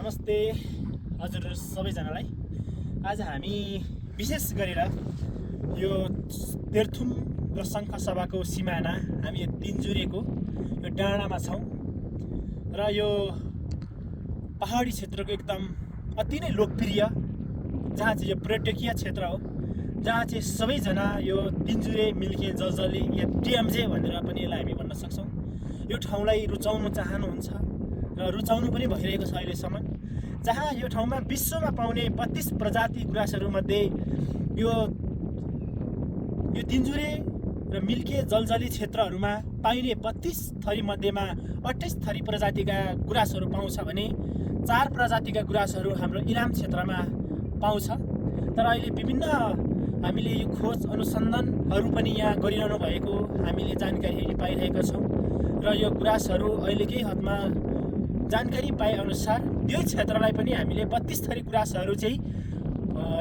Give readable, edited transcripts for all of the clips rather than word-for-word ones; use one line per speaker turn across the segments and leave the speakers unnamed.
नमस्ते हजुर सबैजनालाई। आज हामी विशेष गरेर यो तेह्रथुम र शङ्खसभाको सिमाना हामी यो तिनजुरेको यो डाँडामा छौँ र यो पहाडी क्षेत्रको एकदम अति नै लोकप्रिय जहाँ चाहिँ यो पर्यटकीय क्षेत्र हो, जहाँ चाहिँ सबैजना यो तिनजुरे मिल्के जलजले या टिएमजे भनेर पनि यसलाई हामी भन्न सक्छौँ। यो ठाउँलाई रुचाउनु चाहनुहुन्छ र रुचाउनु पनि भइरहेको छ अहिलेसम्म, जहाँ यो ठाउँमा विश्वमा पाउने 32 प्रजाति गुराँसहरूमध्ये यो तिनजुरे र मिल्के जलजली क्षेत्रहरूमा पाइने 32 थरी मध्येमा 28 थरी प्रजातिका गुराँसहरू पाउँछ भने 4 प्रजातिका गुराँसहरू हाम्रो इलाम क्षेत्रमा पाउँछ। तर अहिले विभिन्न हामीले यो खोज अनुसन्धानहरू पनि यहाँ गरिरहनु भएको हामीले जानकारी पाइरहेका छौँ र यो गुराँसहरू अहिले केही हदमा जानकारी पाए अनुसार यो क्षेत्रलाई पनि हामीले 32 थरी गुराँसहरू चाहिँ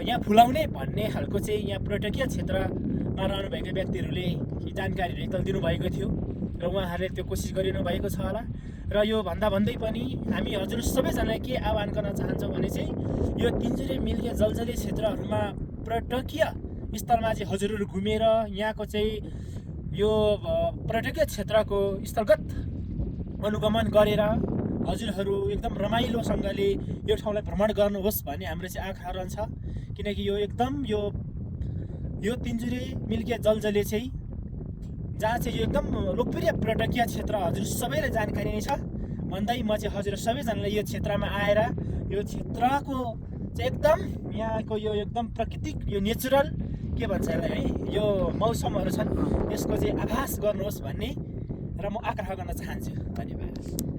यहाँ फुलाउने भन्ने खालको चाहिँ यहाँ पर्यटकीय क्षेत्रमा रहनुभएका व्यक्तिहरूले जानकारीहरू एकताल दिनुभएको थियो र उहाँहरूले त्यो कोसिस गरिरहनु भएको छ होला। र यो भन्दै पनि हामी हजुर सबैजनालाई के आह्वान गर्न चाहन्छौँ भने चाहिँ यो तिनजुरे मिल्के जलजली क्षेत्रहरूमा पर्यटकीय स्थलमा चाहिँ हजुरहरू घुमेर यहाँको चाहिँ यो पर्यटकीय क्षेत्रको स्थलगत अनुगमन गरेर हजुरहरू एकदम रमाइलोसँगले यो ठाउँलाई भ्रमण गर्नुहोस् भन्ने हाम्रो चाहिँ आग्रह रहन्छ। किनकि यो एकदम यो तिनजुरे मिल्के जलजले चाहिँ जहाँ चाहिँ यो एकदम लोकप्रिय पर्यटकीय क्षेत्र हजुर सबैलाई जानकारी नै छ भन्दै म चाहिँ हजुर सबैजनालाई यो क्षेत्रमा आएर यो क्षेत्रको चाहिँ एकदम यहाँको यो एकदम प्राकृतिक यो नेचुरल के भन्छ यसलाई है यो मौसमहरू छन् यसको चाहिँ आभास गर्नुहोस् भन्ने र म आग्रह गर्न चाहन्छु। धन्यवाद।